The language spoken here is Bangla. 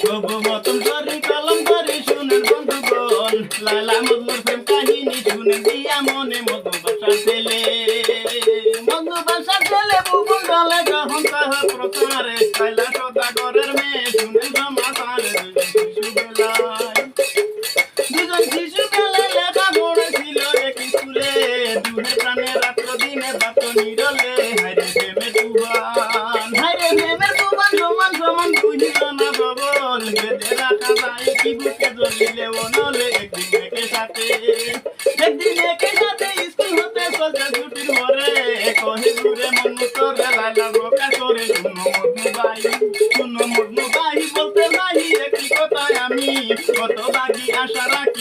তবু মতন করি কলম করি শুনেন বন্ধুগণ লালা মজনুর প্রেম কাহিনী শুনেন দিয়া মনে মধু বাসার ছেলে বুবুল ডালে যখন তাহা প্রচারে লাইলা সদাগরের মেয়ে শুনেন সমাচার দুজন শিশু বেলায় লেখা পড়েছিল একই স্কুলে দুহে প্রাণে রাত্র দিনে বাত নিরলে হাইরে প্রেমের তুবান সমান সমান বুঝিল না ববল বেঁধে রাখা যায় কি বুকে জ্বলিলে নলে একদিন একে সাথে স্কুল হতে চলতে ছুটির ঘরে কহে ঘুরে মন তোরে লাইলা বোকা করে শুনো মজনু ভাই বলতে নাই একটি কথায় আমি কত বাকি আশা রাখি